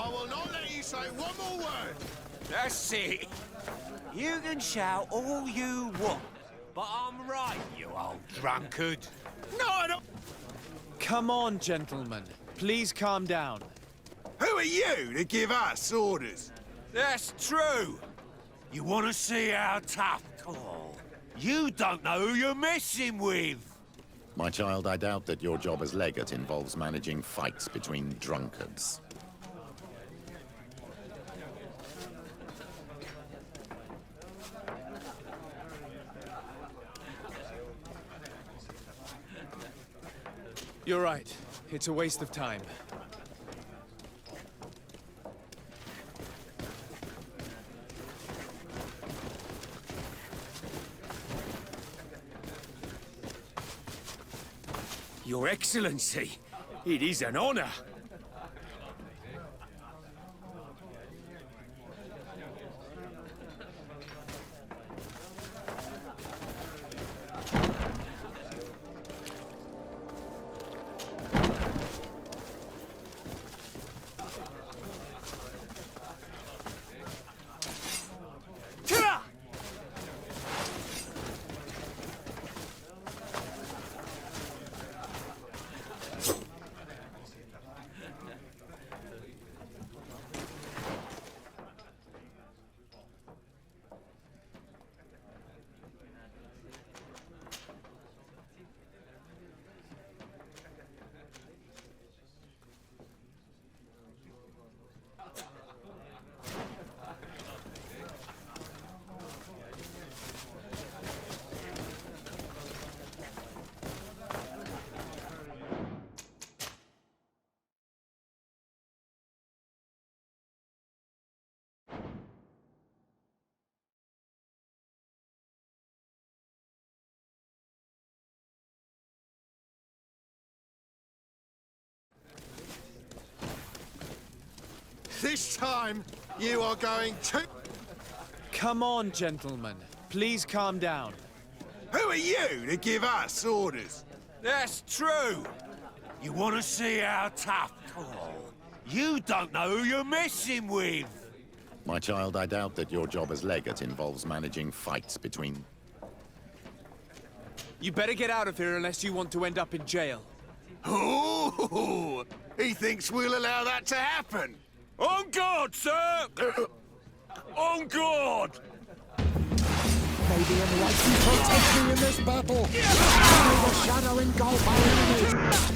I will not let you say one more word. That's it. You can shout all you want, but I'm right, you old drunkard. No, I don't. Come on, gentlemen. Please calm down. Who are you to give us orders? That's true. You want to see how tough? Oh, you don't know who you're messing with. My child, I doubt that your job as legate involves managing fights between drunkards. You're right. It's a waste of time. Your Excellency, it is an honor. This time, you are going to... Come on, gentlemen. Please calm down. Who are you to give us orders? That's true. You want to see how tough? Oh, you don't know who you're messing with. My child, I doubt that your job as legate involves managing fights between... You better get out of here unless you want to end up in jail. Ooh, he thinks we'll allow that to happen. On guard, sir! On guard! Maybe enlighten protect me in this battle! Only the shadow engulf our enemies!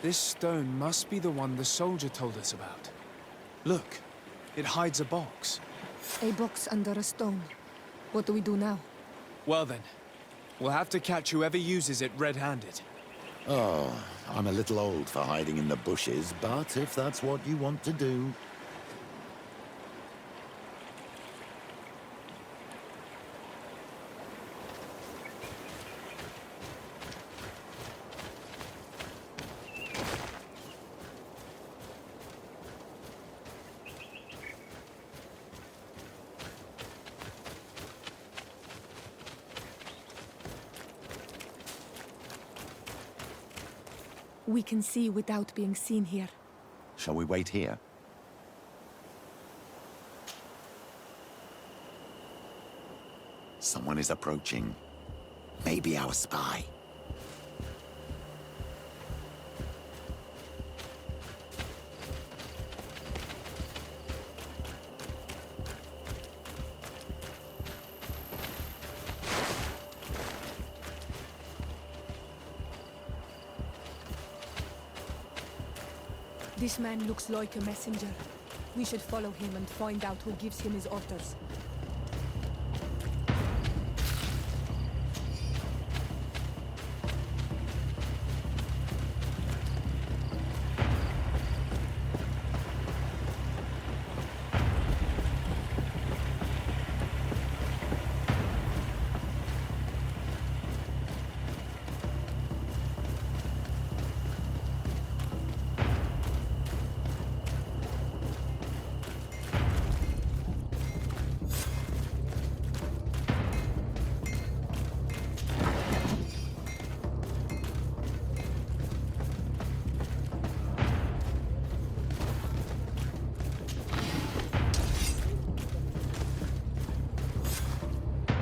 This stone must be the one the soldier told us about. Look, it hides a box. A box under a stone. What do we do now? Well then, we'll have to catch whoever uses it red-handed. Oh, I'm a little old for hiding in the bushes, but if that's what you want to do... We can see without being seen here. Shall we wait here? Someone is approaching. Maybe our spy. This man looks like a messenger. We should follow him and find out who gives him his orders.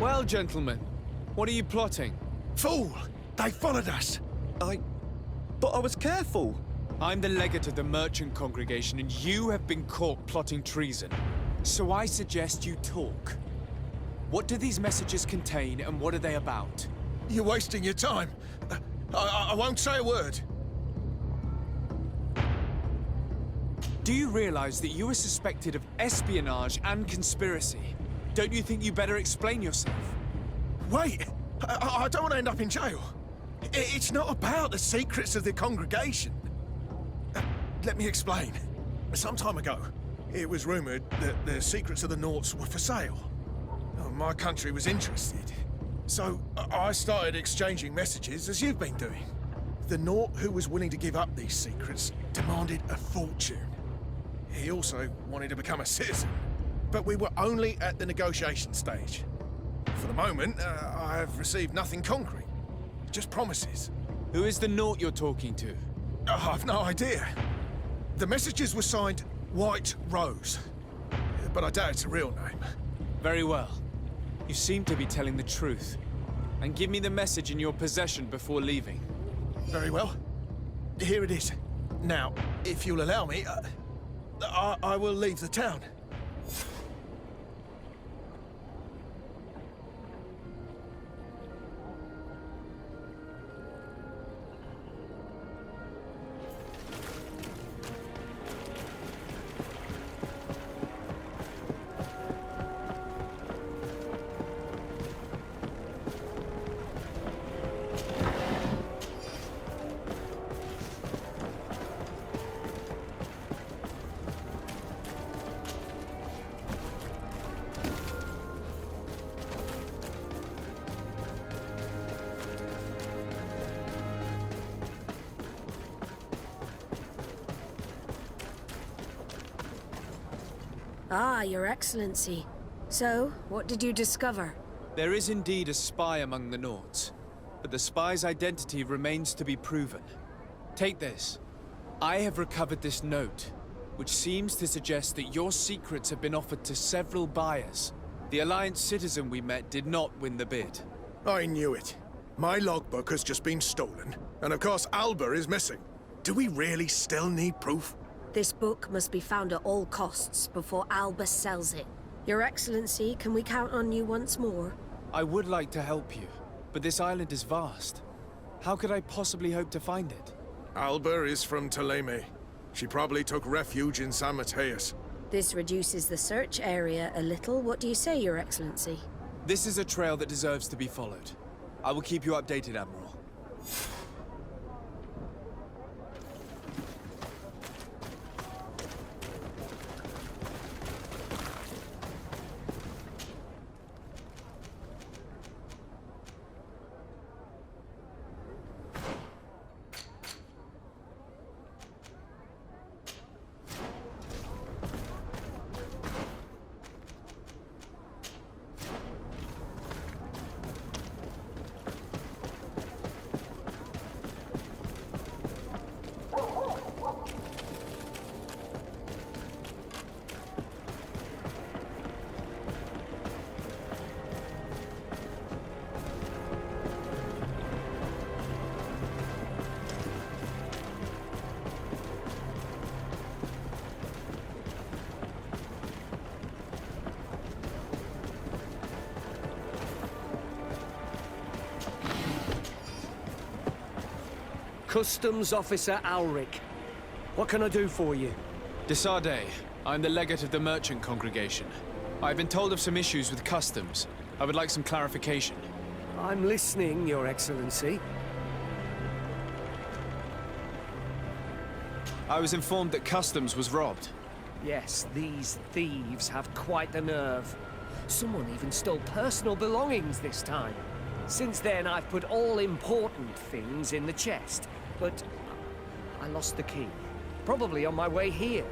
Well, gentlemen, what are you plotting? Fool! They followed us! But I was careful. I'm the legate of the merchant congregation, and you have been caught plotting treason. So I suggest you talk. What do these messages contain, and what are they about? You're wasting your time. I won't say a word. Do you realize that you are suspected of espionage and conspiracy? Don't you think you better explain yourself? Wait! I don't want to end up in jail. It's not about the secrets of the congregation. Let me explain. Some time ago, it was rumored that the secrets of the Naughts were for sale. My country was interested. So I started exchanging messages as you've been doing. The Naught who was willing to give up these secrets demanded a fortune. He also wanted to become a citizen. But we were only at the negotiation stage. For the moment, I have received nothing concrete. Just promises. Who is the Naught you're talking to? I've no idea. The messages were signed White Rose. But I doubt it's a real name. Very well. You seem to be telling the truth. And give me the message in your possession before leaving. Very well. Here it is. Now, if you'll allow me, I will leave the town. Ah, Your Excellency. So, what did you discover? There is indeed a spy among the Naughts, but the spy's identity remains to be proven. Take this. I have recovered this note, which seems to suggest that your secrets have been offered to several buyers. The Alliance citizen we met did not win the bid. I knew it. My logbook has just been stolen, and of course Alba is missing. Do we really still need proof? This book must be found at all costs before Albus sells it. Your Excellency, can we count on you once more? I would like to help you, but this island is vast. How could I possibly hope to find it? Alba is from Ptolemy. She probably took refuge in San Mateus. This reduces the search area a little. What do you say, Your Excellency? This is a trail that deserves to be followed. I will keep you updated, Admiral. Customs Officer Alric. What can I do for you? De Sade, I'm the legate of the merchant congregation. I've been told of some issues with customs. I would like some clarification. I'm listening, Your Excellency. I was informed that customs was robbed. Yes, these thieves have quite the nerve. Someone even stole personal belongings this time. Since then, I've put all important things in the chest, but I lost the key. Probably on my way here.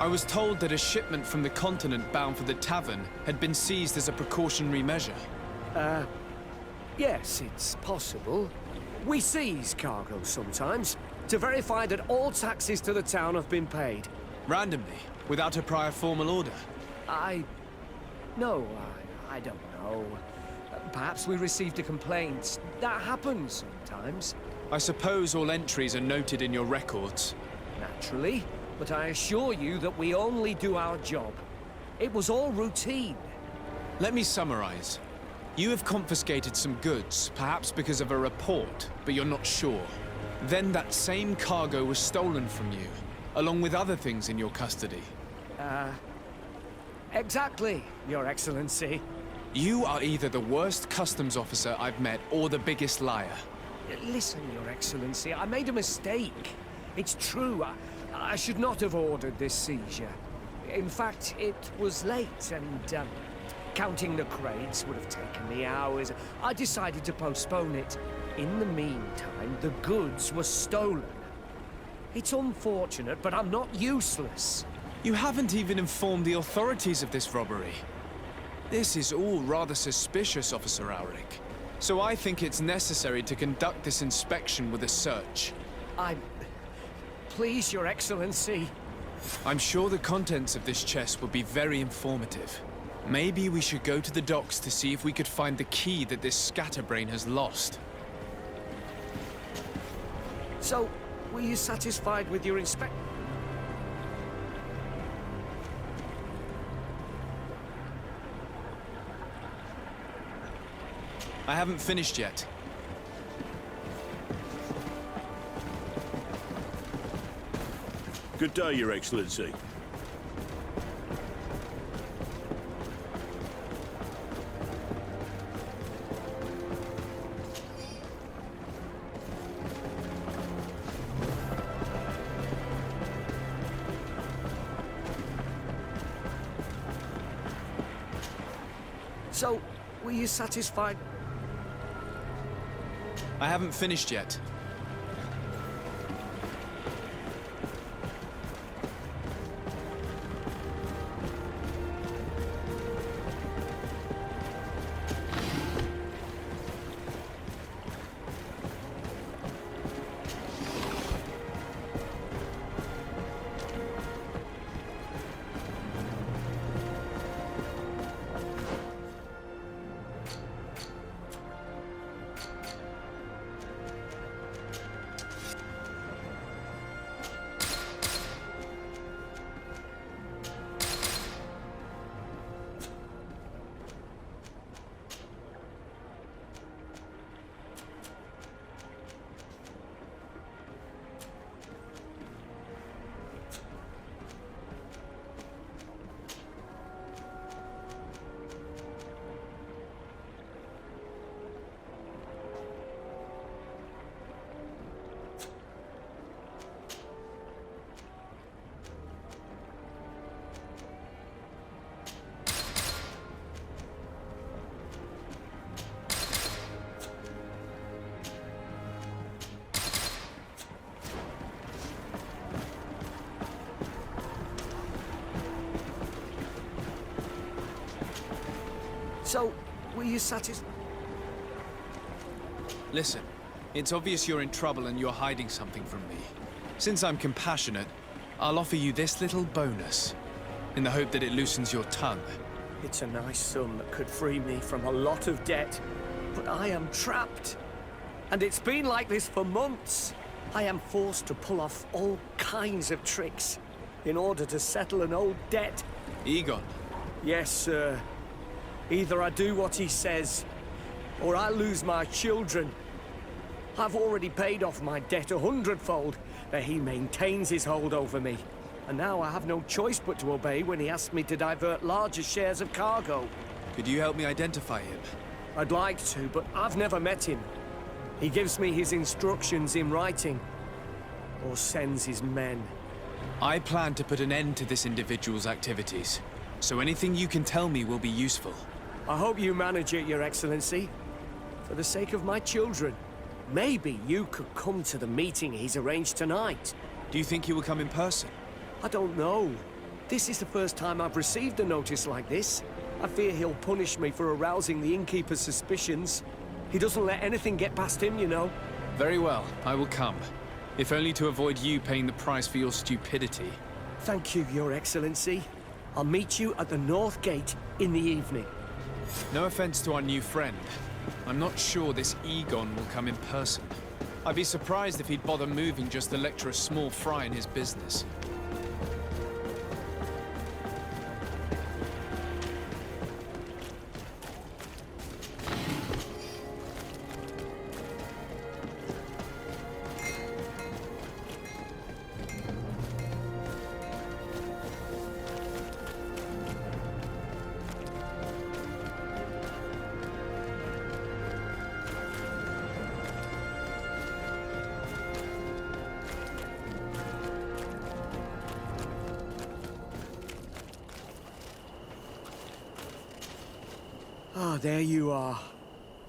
I was told that a shipment from the continent bound for the tavern had been seized as a precautionary measure. Yes, it's possible. We seize cargo sometimes, to verify that all taxes to the town have been paid. Randomly, without a prior formal order. No, I don't know. Perhaps we received a complaint. That happens sometimes. I suppose all entries are noted in your records. Naturally. But I assure you that we only do our job. It was all routine. Let me summarize. You have confiscated some goods, perhaps because of a report, but you're not sure. Then that same cargo was stolen from you, along with other things in your custody. Exactly, Your Excellency. You are either the worst customs officer I've met or the biggest liar. Listen, Your Excellency, I made a mistake. It's true. I should not have ordered this seizure. In fact, it was late, and counting the crates would have taken me hours. I decided to postpone it. In the meantime, the goods were stolen. It's unfortunate, but I'm not useless. You haven't even informed the authorities of this robbery. This is all rather suspicious, Officer Alric. So I think it's necessary to conduct this inspection with a search. Please, Your Excellency. I'm sure the contents of this chest will be very informative. Maybe we should go to the docks to see if we could find the key that this scatterbrain has lost. So, were you satisfied with your inspection? I haven't finished yet. Good day, Your Excellency. So, were you satisfied? I haven't finished yet. So, were you satisfied? Listen, it's obvious you're in trouble and you're hiding something from me. Since I'm compassionate, I'll offer you this little bonus, in the hope that it loosens your tongue. It's a nice sum that could free me from a lot of debt, but I am trapped. And it's been like this for months. I am forced to pull off all kinds of tricks in order to settle an old debt. Egon. Yes, sir. Either I do what he says, or I lose my children. I've already paid off my debt 100-fold, but he maintains his hold over me. And now I have no choice but to obey when he asks me to divert larger shares of cargo. Could you help me identify him? I'd like to, but I've never met him. He gives me his instructions in writing, or sends his men. I plan to put an end to this individual's activities, so anything you can tell me will be useful. I hope you manage it, Your Excellency. For the sake of my children, maybe you could come to the meeting he's arranged tonight. Do you think he will come in person? I don't know. This is the first time I've received a notice like this. I fear he'll punish me for arousing the innkeeper's suspicions. He doesn't let anything get past him, you know. Very well, I will come. If only to avoid you paying the price for your stupidity. Thank you, Your Excellency. I'll meet you at the North Gate in the evening. No offense to our new friend. I'm not sure this Egon will come in person. I'd be surprised if he'd bother moving just to lecture a small fry in his business. Ah, there you are.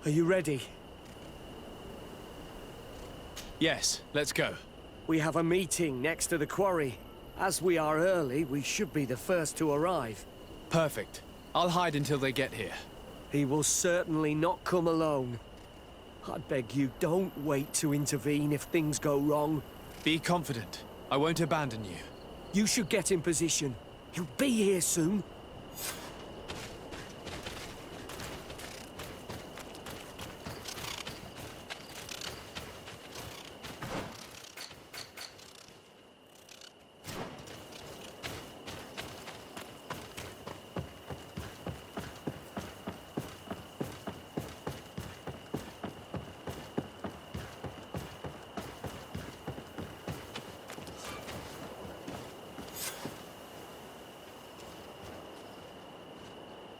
Are you ready? Yes, let's go. We have a meeting next to the quarry. As we are early, we should be the first to arrive. Perfect. I'll hide until they get here. He will certainly not come alone. I beg you, don't wait to intervene if things go wrong. Be confident. I won't abandon you. You should get in position. He'll be here soon.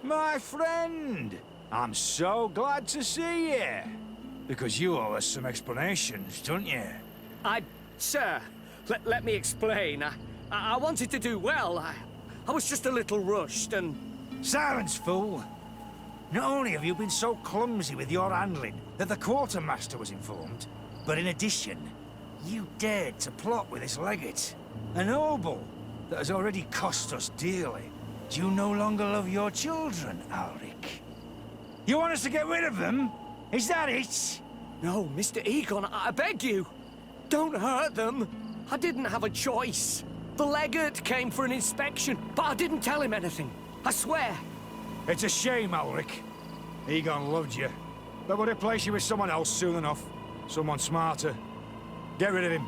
My friend, I'm so glad to see you. Because you owe us some explanations, don't you? Sir, let me explain. I wanted to do well. I was just a little rushed and... Silence, fool. Not only have you been so clumsy with your handling that the quartermaster was informed, but in addition, you dared to plot with this legate. A noble that has already cost us dearly. Do you no longer love your children, Ulrich? You want us to get rid of them? Is that it? No, Mr. Egon, I beg you. Don't hurt them. I didn't have a choice. The legate came for an inspection, but I didn't tell him anything. I swear. It's a shame, Ulrich. Egon loved you, but would replace you with someone else soon enough. Someone smarter. Get rid of him.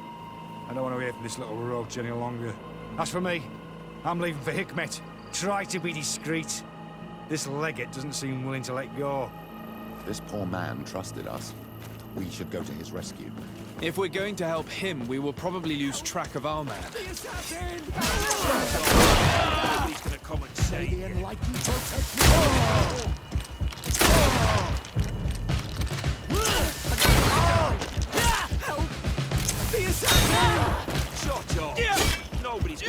I don't want to hear from this little roach any longer. As for me, I'm leaving for Hikmet. Try to be discreet. This legate doesn't seem willing to let go. This poor man trusted us. We should go to his rescue. If we're going to help him, we will probably lose track of our man. Nobody's gonna come and say The enlightened protect me. help! The assassin! Shut up! Nobody's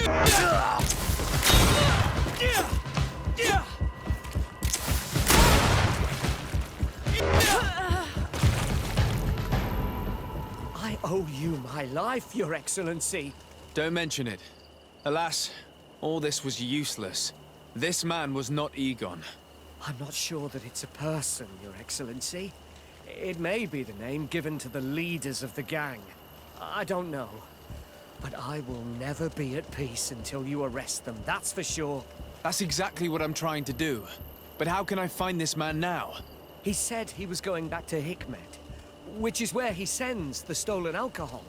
I owe you my life, Your Excellency. Don't mention it. Alas, all this was useless. This man was not Egon. I'm not sure that it's a person, Your Excellency. It may be the name given to the leaders of the gang. I don't know. But I will never be at peace until you arrest them, that's for sure. That's exactly what I'm trying to do. But how can I find this man now? He said he was going back to Hikmet, which is where he sends the stolen alcohol.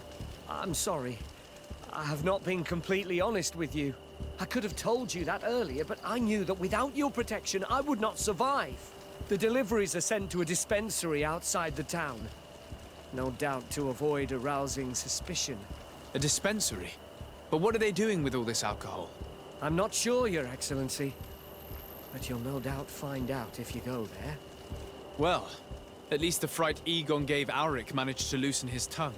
I'm sorry. I have not been completely honest with you. I could have told you that earlier, but I knew that without your protection, I would not survive. The deliveries are sent to a dispensary outside the town. No doubt to avoid arousing suspicion. A dispensary? But what are they doing with all this alcohol? I'm not sure, Your Excellency. But you'll no doubt find out if you go there. Well, at least the fright Egon gave Auric managed to loosen his tongue.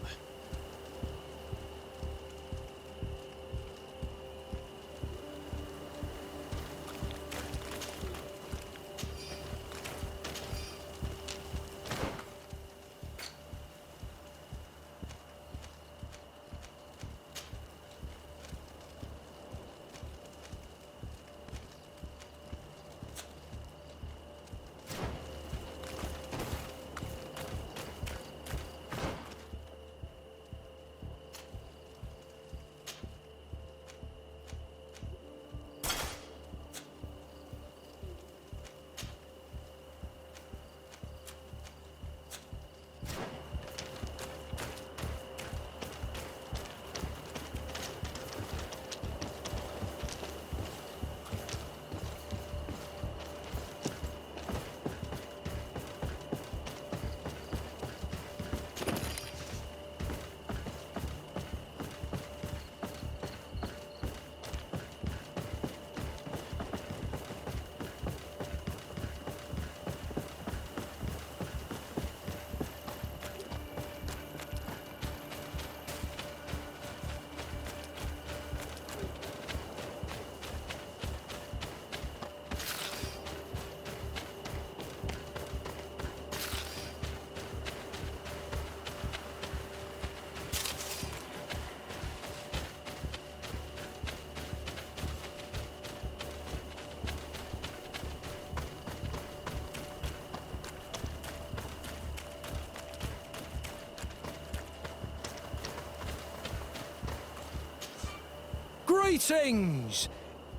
Greetings!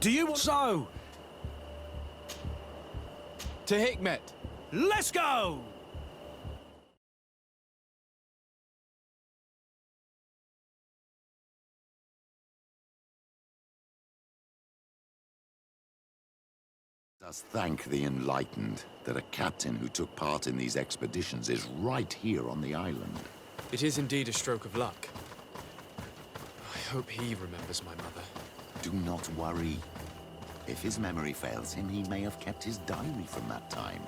Do you want so? To Hikmet! Let's go! Does thank the enlightened that a captain who took part in these expeditions is right here on the island. It is indeed a stroke of luck. I hope he remembers my mother. Do not worry. If his memory fails him, he may have kept his diary from that time.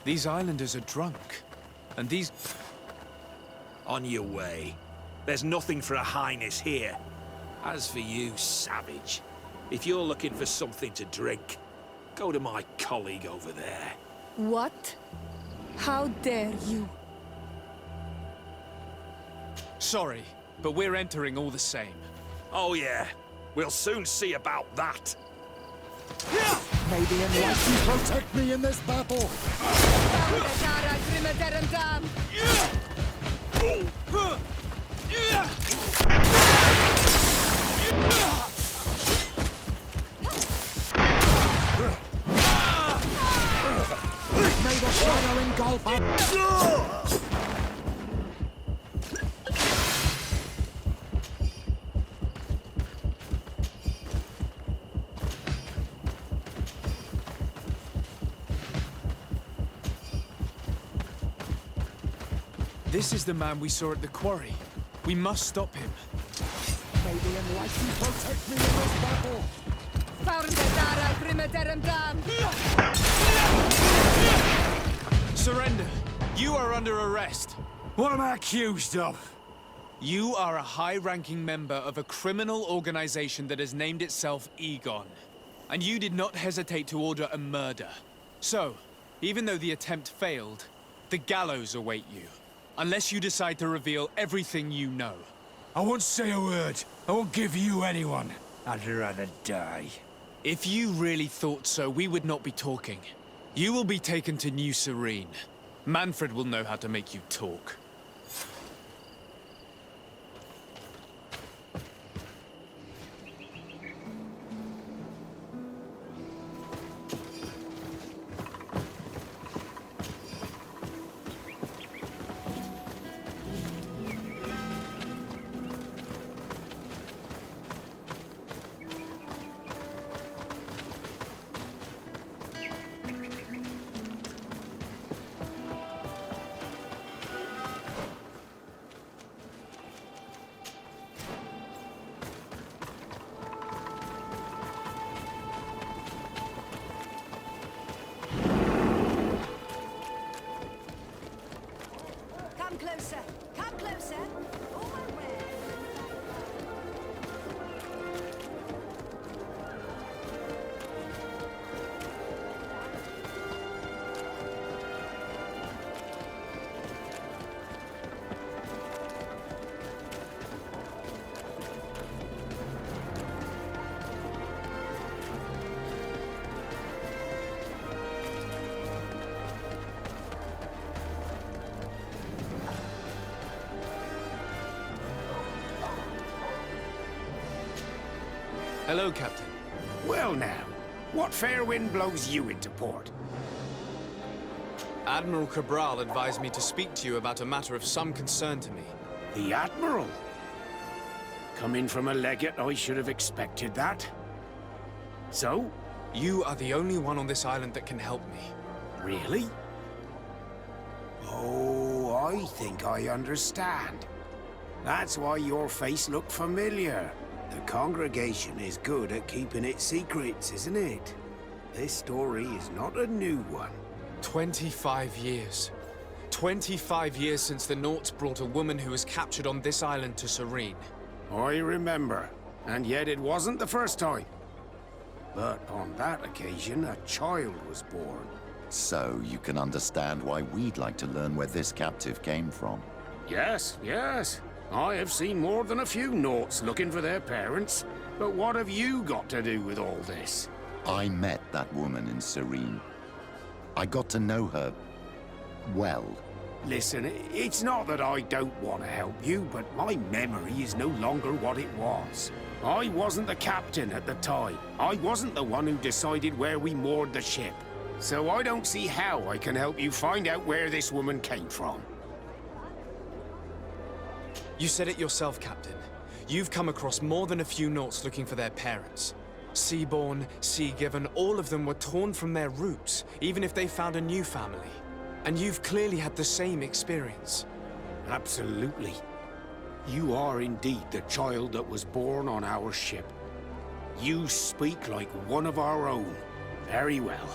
These islanders are drunk, and these... On your way. There's nothing for a highness here. As for you, savage, if you're looking for something to drink, go to my colleague over there. What? How dare you? Sorry, but we're entering all the same. Oh yeah, we'll soon see about that. May the enlightened protect me in this battle! May the shadow engulf us! This is the man we saw at the quarry. We must stop him. May the enlightened protect me in this battle! Surrender! You are under arrest. What am I accused of? You are a high-ranking member of a criminal organization that has named itself Egon. And you did not hesitate to order a murder. So, even though the attempt failed, the gallows await you. Unless you decide to reveal everything you know. I won't say a word. I won't give you anyone. I'd rather die. If you really thought so, we would not be talking. You will be taken to New Serene. Manfred will know how to make you talk. Come closer. Come closer. Oh, my way. Hello, Captain. Well now, what fair wind blows you into port? Admiral Cabral advised me to speak to you about a matter of some concern to me. The Admiral? Coming from a legate, I should have expected that. So? You are the only one on this island that can help me. Really? Oh, I think I understand. That's why your face looked familiar. The congregation is good at keeping its secrets, isn't it? This story is not a new one. 25 years. 25 years since the Nauts brought a woman who was captured on this island to Serene. I remember, and yet it wasn't the first time. But on that occasion, a child was born. So you can understand why we'd like to learn where this captive came from. Yes, yes. I have seen more than a few Nauts looking for their parents. But what have you got to do with all this? I met that woman in Serene. I got to know her well. Listen, it's not that I don't want to help you, but my memory is no longer what it was. I wasn't the captain at the time. I wasn't the one who decided where we moored the ship. So I don't see how I can help you find out where this woman came from. You said it yourself, Captain. You've come across more than a few Nauts looking for their parents. Seaborn, Sea-given, all of them were torn from their roots, even if they found a new family. And you've clearly had the same experience. Absolutely. You are indeed the child that was born on our ship. You speak like one of our own. Very well.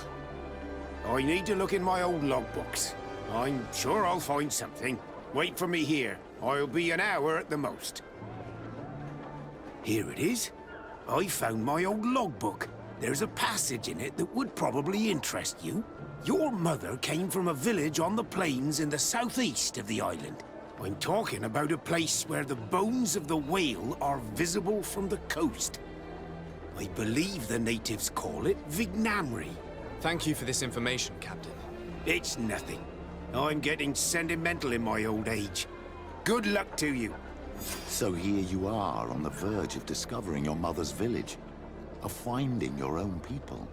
I need to look in my old logbooks. I'm sure I'll find something. Wait for me here. I'll be an hour at the most. Here it is. I found my old logbook. There's a passage in it that would probably interest you. Your mother came from a village on the plains in the southeast of the island. I'm talking about a place where the bones of the whale are visible from the coast. I believe the natives call it Vignamri. Thank you for this information, Captain. It's nothing. I'm getting sentimental in my old age. Good luck to you. So here you are on the verge of discovering your mother's village, of finding your own people.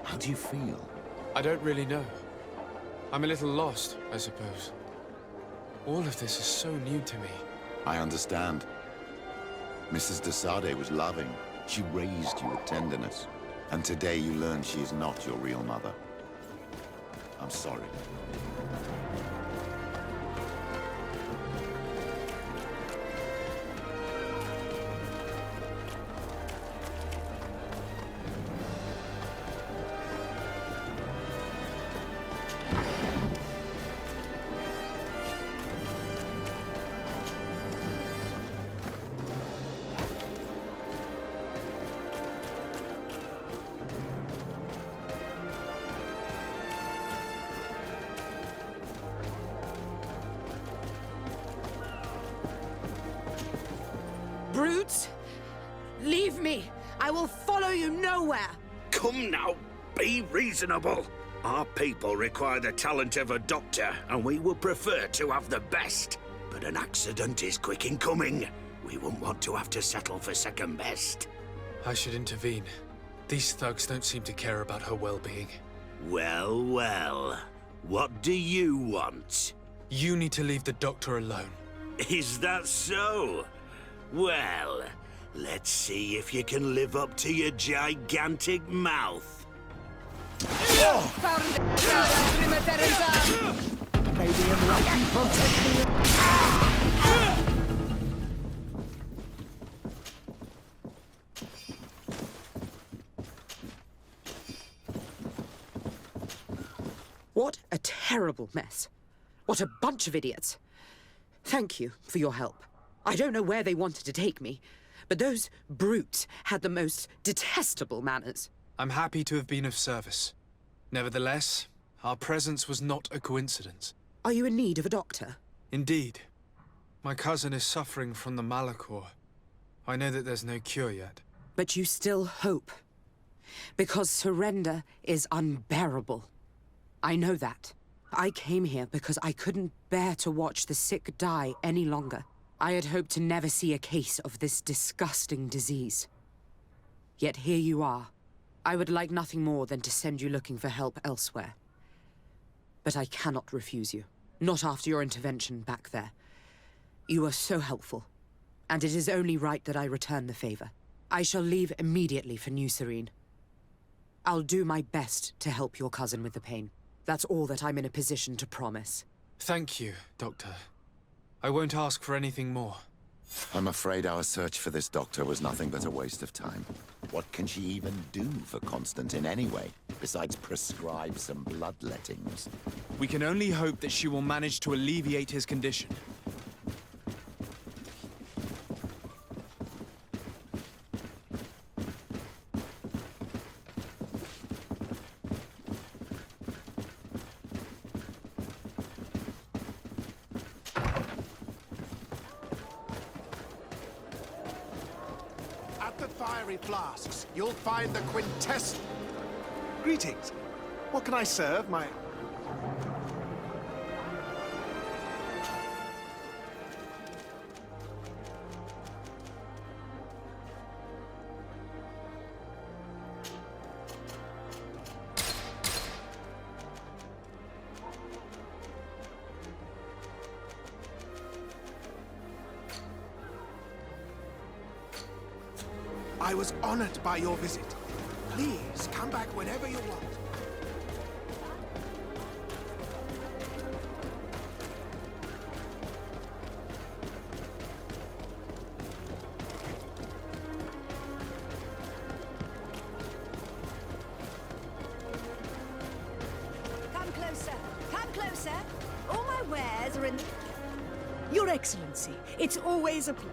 How do you feel? I don't really know. I'm a little lost, I suppose. All of this is so new to me. I understand. Mrs. de Sade was loving. She raised you with tenderness. And today you learn she is not your real mother. I'm sorry. will follow you nowhere. Come now, be reasonable. Our people require the talent of a doctor, and we would prefer to have the best. But an accident is quick in coming. We wouldn't want to have to settle for second best. I should intervene. These thugs don't seem to care about her well-being. Well, well. What do you want? You need to leave the doctor alone. Is that so? Well, let's see if you can live up to your gigantic mouth. Maybe enlightened protect me. What a terrible mess. What a bunch of idiots. Thank you for your help. I don't know where they wanted to take me, but those brutes had the most detestable manners. I'm happy to have been of service. Nevertheless, our presence was not a coincidence. Are you in need of a doctor? Indeed. My cousin is suffering from the Malachor. I know that there's no cure yet. But you still hope. Because surrender is unbearable. I know that. I came here because I couldn't bear to watch the sick die any longer. I had hoped to never see a case of this disgusting disease. Yet here you are. I would like nothing more than to send you looking for help elsewhere. But I cannot refuse you. Not after your intervention back there. You are so helpful, and it is only right that I return the favor. I shall leave immediately for New Serene. I'll do my best to help your cousin with the pain. That's all that I'm in a position to promise. Thank you, Doctor. I won't ask for anything more. I'm afraid our search for this doctor was nothing but a waste of time. What can she even do for Constantine anyway, besides prescribe some bloodlettings? We can only hope that she will manage to alleviate his condition. At the fiery flasks, you'll find the quintessence. Greetings. What can I serve, my... I was honored by your visit. Please, come back whenever you want. Come closer. Come closer. All my wares are in... Your Excellency, it's always a pleasure.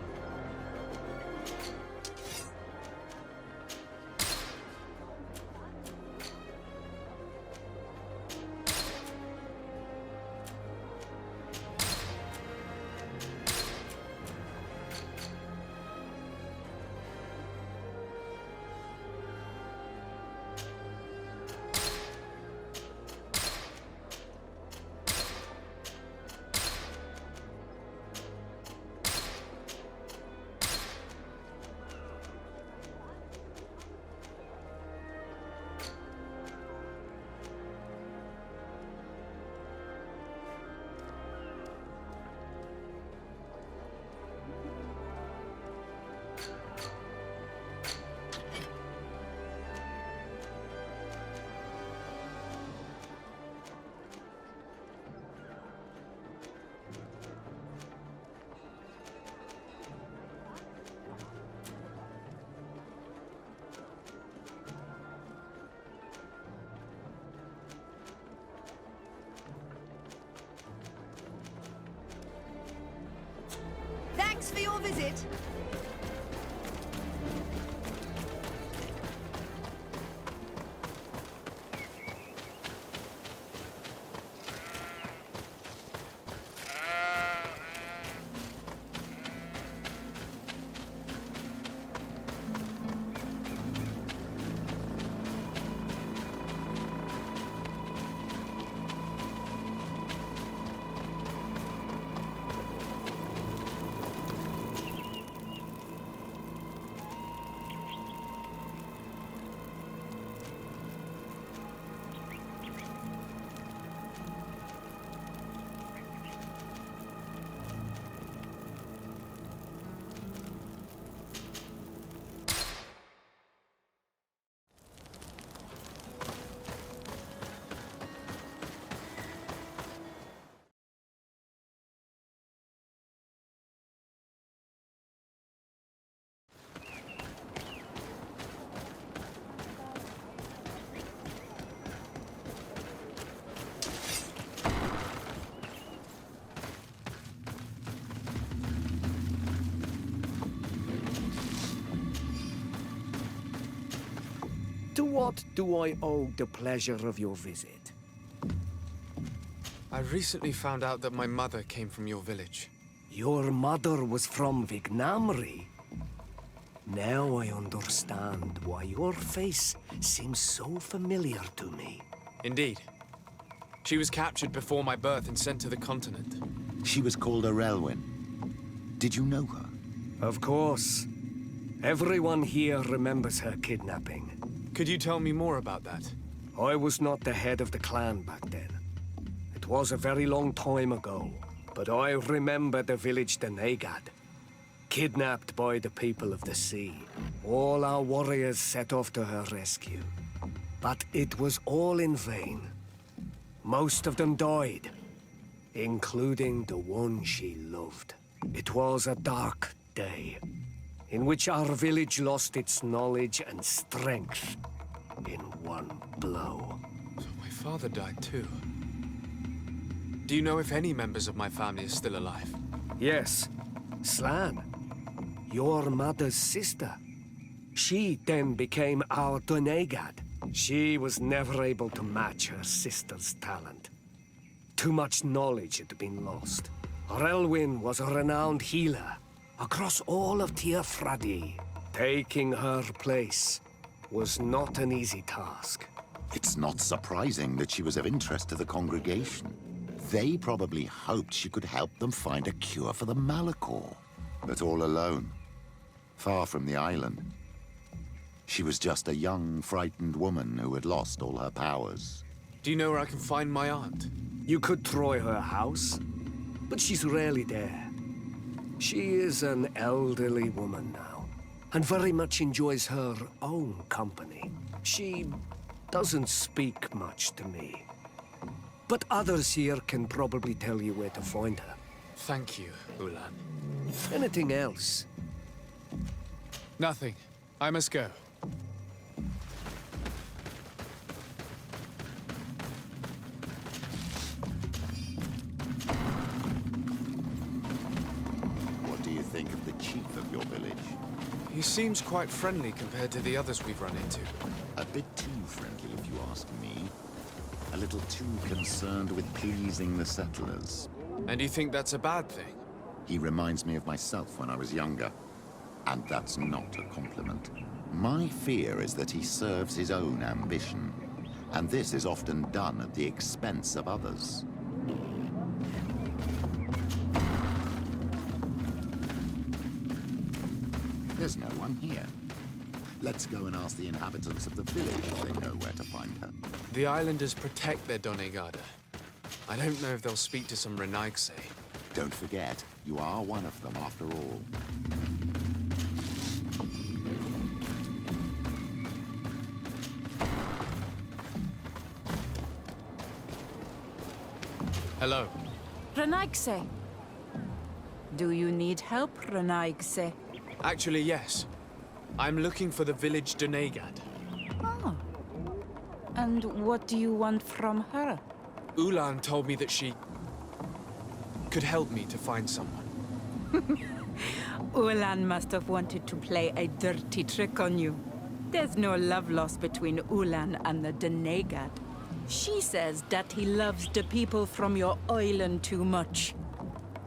Thanks for your visit. To what do I owe the pleasure of your visit? I recently found out that my mother came from your village. Your mother was from Vignamri? Now I understand why your face seems so familiar to me. Indeed. She was captured before my birth and sent to the continent. She was called Arelwyn. Did you know her? Of course. Everyone here remembers her kidnapping. Could you tell me more about that? I was not the head of the clan back then. It was a very long time ago, but I remember the village Denegad. Kidnapped by the people of the sea. All our warriors set off to her rescue. But it was all in vain. Most of them died, including the one she loved. It was a dark day, in which our village lost its knowledge and strength in one blow. So my father died too. Do you know if any members of my family are still alive? Yes, Slan, your mother's sister. She then became our Donegad. She was never able to match her sister's talent. Too much knowledge had been lost. Relwyn was a renowned healer across all of Teer Fradee. Taking her place was not an easy task. It's not surprising that she was of interest to the congregation. They probably hoped she could help them find a cure for the Malachor. But all alone, far from the island. She was just a young, frightened woman who had lost all her powers. Do you know where I can find my aunt? You could try her house, but she's rarely there. She is an elderly woman now, and very much enjoys her own company. She doesn't speak much to me. But others here can probably tell you where to find her. Thank you, Ulan. Anything else? Nothing. I must go. What do you think of the chief of your village? He seems quite friendly compared to the others we've run into. A bit too friendly, if you ask me. A little too concerned with pleasing the settlers. And you think that's a bad thing? He reminds me of myself when I was younger. And that's not a compliment. My fear is that he serves his own ambition. And this is often done at the expense of others. There's no one here. Let's go and ask the inhabitants of the village if they know where to find her. The islanders protect their Donegada. I don't know if they'll speak to some Renaigse. Don't forget, you are one of them after all. Hello. Renaigse. Do you need help, Renaigse? Actually, yes. I'm looking for the village Donegad. Oh. And what do you want from her? Ulan told me that she could help me to find someone. Ulan must have wanted to play a dirty trick on you. There's no love lost between Ulan and the Donegad. She says that he loves the people from your island too much.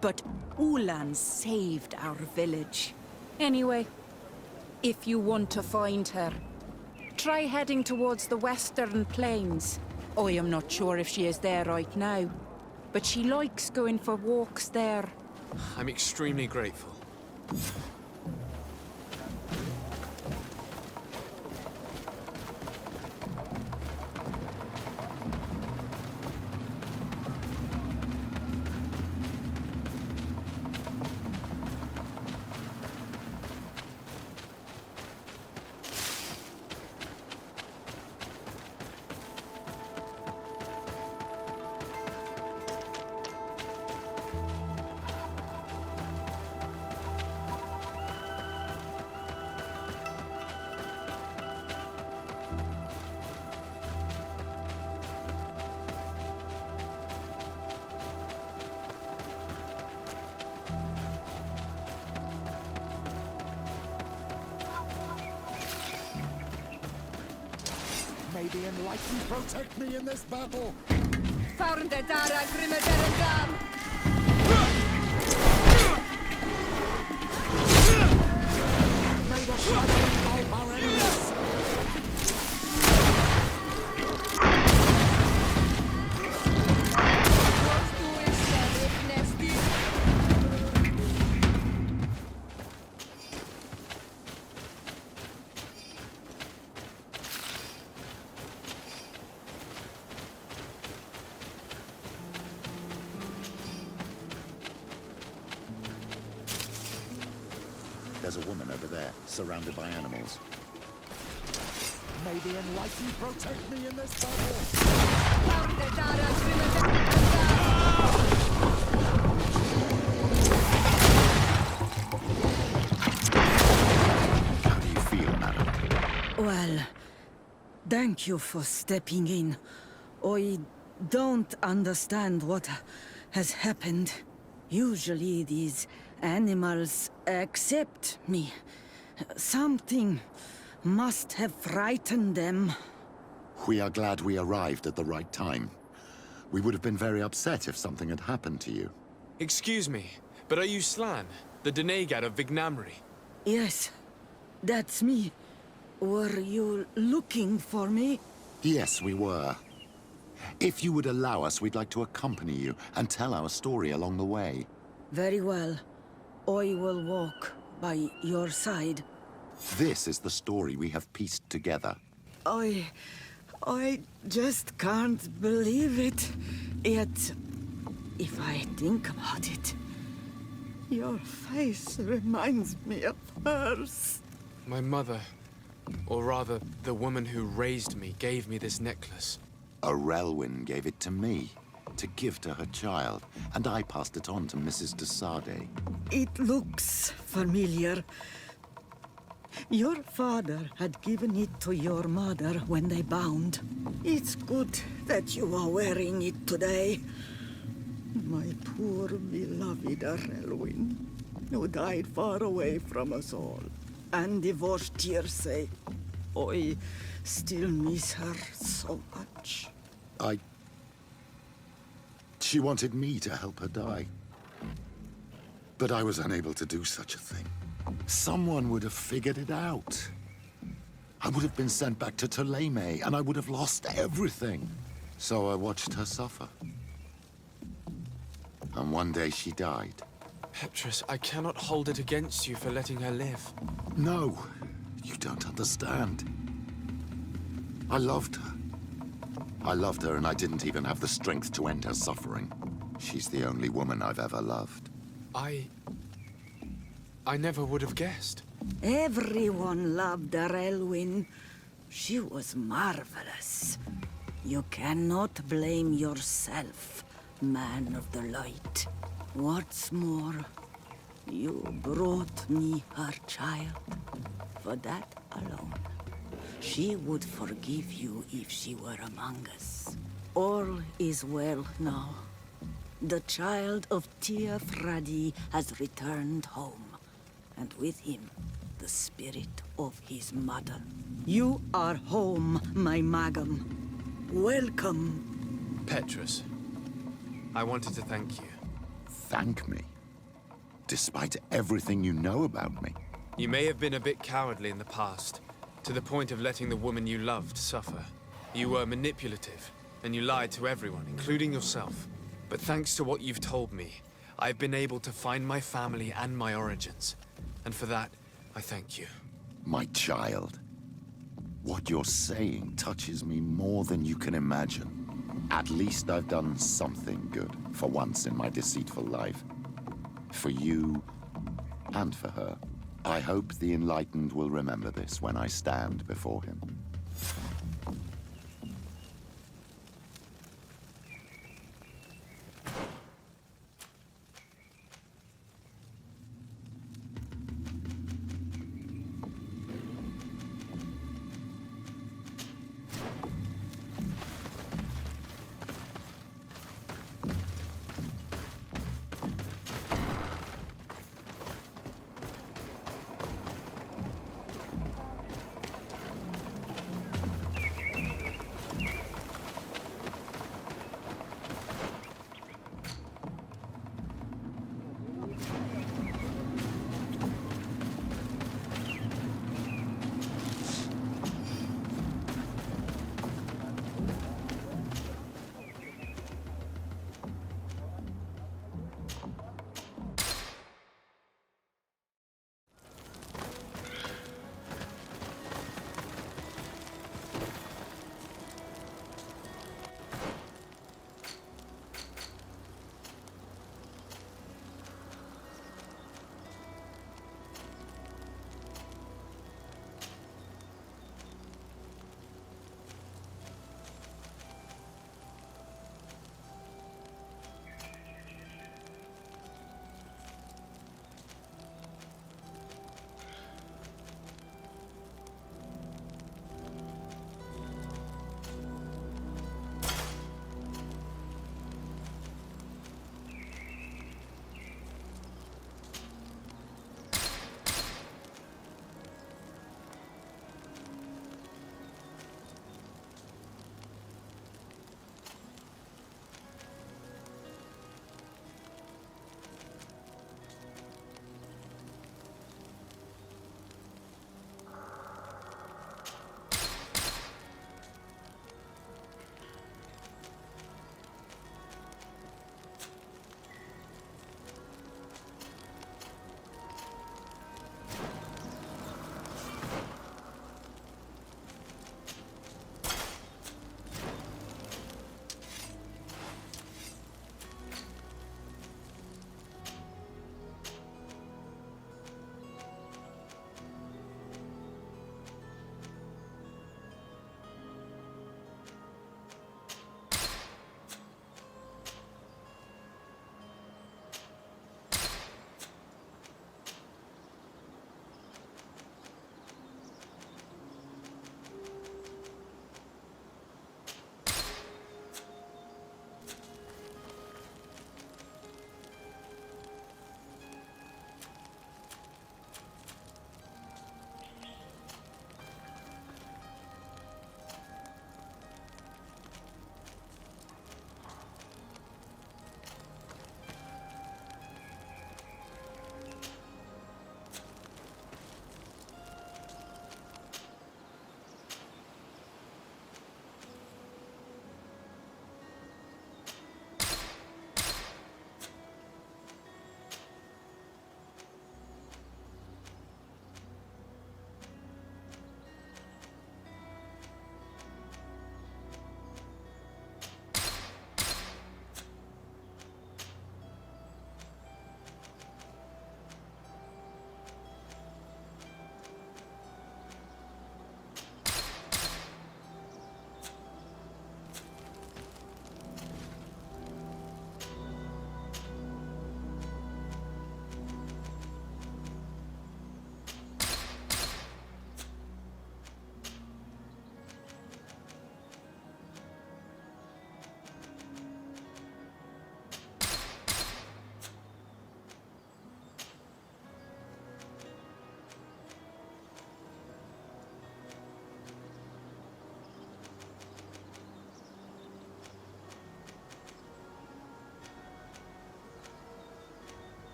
But Ulan saved our village. Anyway, if you want to find her, try heading towards the western plains. I am not sure if she is there right now, but she likes going for walks there. I'm extremely grateful. May the enlightened protect me in this battle! May the shadow engulf our enemies! There's a woman over there, surrounded by animals. May the enlightened protect me in this battle! How do you feel, madam? Well, thank you for stepping in. I don't understand what has happened. Usually these animals accept me. Something must have frightened them. We are glad we arrived at the right time. We would have been very upset if something had happened to you. Excuse me, but are you Slan, the Denegad of Vignamri? Yes, that's me. Were you looking for me? Yes, we were. If you would allow us, we'd like to accompany you and tell our story along the way. Very well. I will walk by your side. This is the story we have pieced together. I just can't believe it. Yet, if I think about it, your face reminds me of hers. My mother, or rather, the woman who raised me, gave me this necklace. Arelwyn gave it to me, to give to her child, and I passed it on to Mrs. de Sade. It looks familiar. Your father had given it to your mother when they bound. It's good that you are wearing it today. My poor beloved Arelwyn, who died far away from us all, and divorced Teersay. I still miss her so much. She wanted me to help her die. But I was unable to do such a thing. Someone would have figured it out. I would have been sent back to Ptolemy, and I would have lost everything. So I watched her suffer. And one day she died. Petrus, I cannot hold it against you for letting her live. No, you don't understand. I loved her. I loved her, and I didn't even have the strength to end her suffering. She's the only woman I've ever loved. I never would have guessed. Everyone loved Arelwyn. She was marvelous. You cannot blame yourself, man of the light. What's more, you brought me her child. For that alone, she would forgive you if she were among us. All is well now. The child of Teer Fradee has returned home, and with him, the spirit of his mother. You are home, my Magam. Welcome. Petrus, I wanted to thank you. Thank me? Despite everything you know about me? You may have been a bit cowardly in the past, to the point of letting the woman you loved suffer. You were manipulative, and you lied to everyone, including yourself. But thanks to what you've told me, I've been able to find my family and my origins. And for that, I thank you. My child. What you're saying touches me more than you can imagine. At least I've done something good, for once in my deceitful life. For you, and for her. I hope the Enlightened will remember this when I stand before him.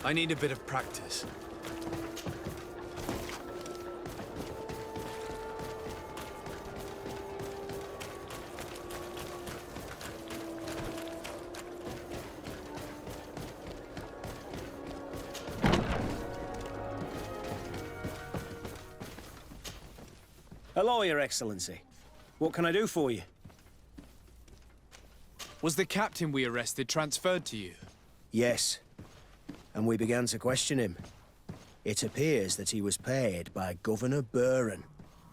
I need a bit of practice. Hello, Your Excellency. What can I do for you? Was the captain we arrested transferred to you? Yes. And we began to question him. It appears that he was paid by Governor Buren.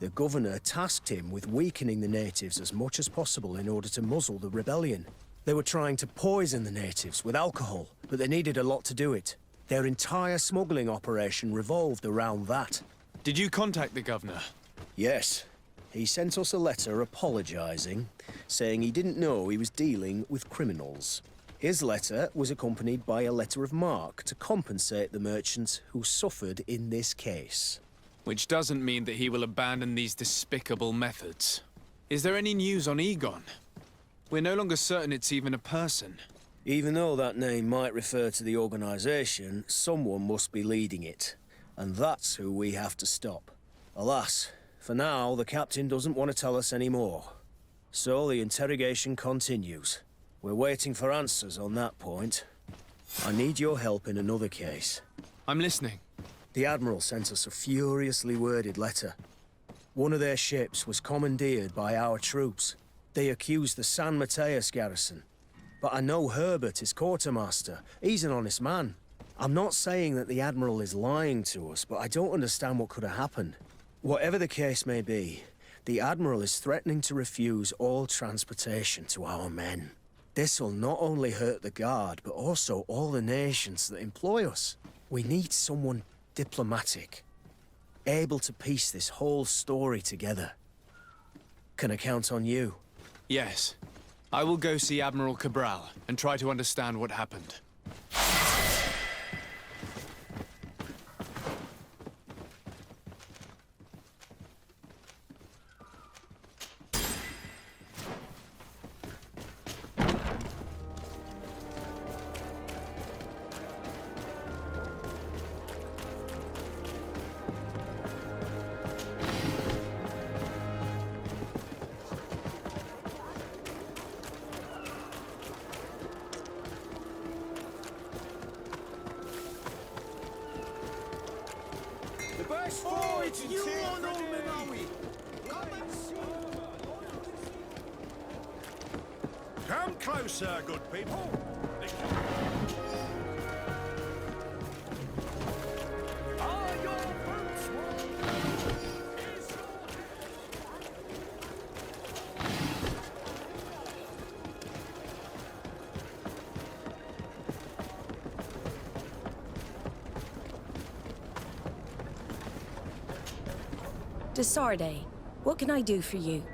The governor tasked him with weakening the natives as much as possible in order to muzzle the rebellion. They were trying to poison the natives with alcohol, but they needed a lot to do it. Their entire smuggling operation revolved around that. Did you contact the governor? Yes. He sent us a letter apologizing, saying he didn't know he was dealing with criminals. His letter was accompanied by a letter of marque to compensate the merchants who suffered in this case. Which doesn't mean that he will abandon these despicable methods. Is there any news on Egon? We're no longer certain it's even a person. Even though that name might refer to the organization, someone must be leading it. And that's who we have to stop. Alas, for now, the captain doesn't want to tell us any more. So the interrogation continues. We're waiting for answers on that point. I need your help in another case. I'm listening. The Admiral sent us a furiously worded letter. One of their ships was commandeered by our troops. They accused the San Mateus garrison. But I know Herbert is quartermaster. He's an honest man. I'm not saying that the Admiral is lying to us, but I don't understand what could have happened. Whatever the case may be, the Admiral is threatening to refuse all transportation to our men. This will not only hurt the Guard, but also all the nations that employ us. We need someone diplomatic, able to piece this whole story together. Can I count on you? Yes. I will go see Admiral Cabral and try to understand what happened. Come closer, good people. Are your boots warm? De Sardet, what can I do for you?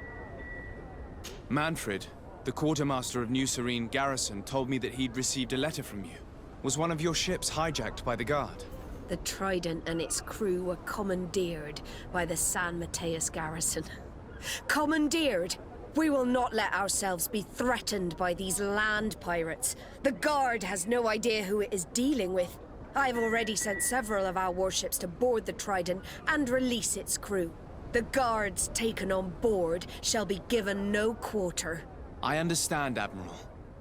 Manfred, the quartermaster of New Serene Garrison, told me that he'd received a letter from you. Was one of your ships hijacked by the Guard? The Trident and its crew were commandeered by the San Mateus garrison. Commandeered? We will not let ourselves be threatened by these land pirates. The Guard has no idea who it is dealing with. I've already sent several of our warships to board the Trident and release its crew. The Guards taken on board shall be given no quarter. I understand, Admiral.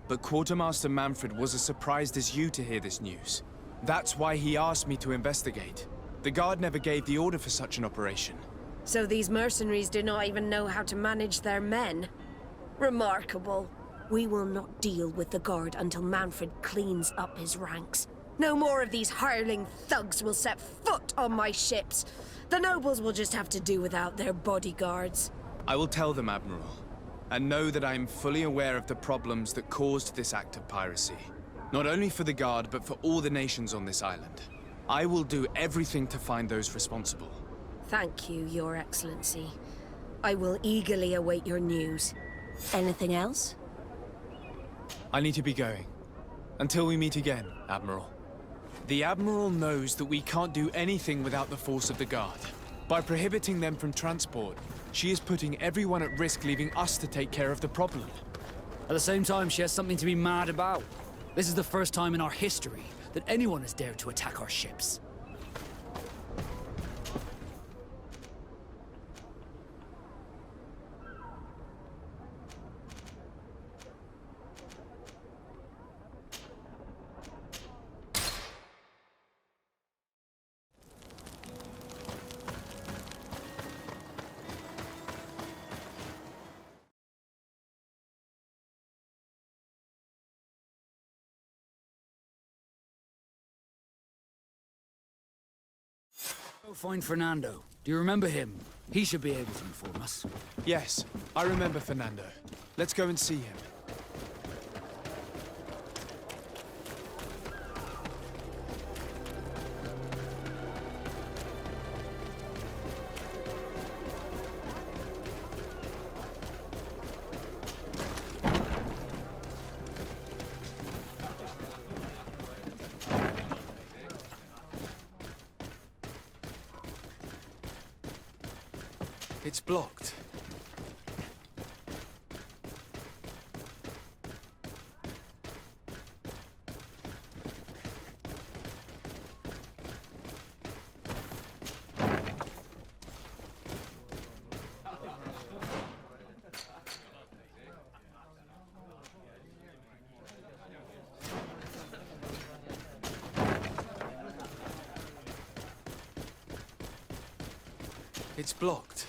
But Quartermaster Manfred was as surprised as you to hear this news. That's why he asked me to investigate. The Guard never gave the order for such an operation. So these mercenaries do not even know how to manage their men? Remarkable. We will not deal with the Guard until Manfred cleans up his ranks. No more of these hireling thugs will set foot on my ships. The nobles will just have to do without their bodyguards. I will tell them, Admiral. And know that I am fully aware of the problems that caused this act of piracy. Not only for the Guard, but for all the nations on this island. I will do everything to find those responsible. Thank you, Your Excellency. I will eagerly await your news. Anything else? I need to be going. Until we meet again, Admiral. The Admiral knows that we can't do anything without the force of the Guard. By prohibiting them from transport, she is putting everyone at risk, leaving us to take care of the problem. At the same time, she has something to be mad about. This is the first time in our history that anyone has dared to attack our ships. Go find Fernando. Do you remember him? He should be able to inform us. Yes, I remember Fernando. Let's go and see him. It's blocked. It's blocked.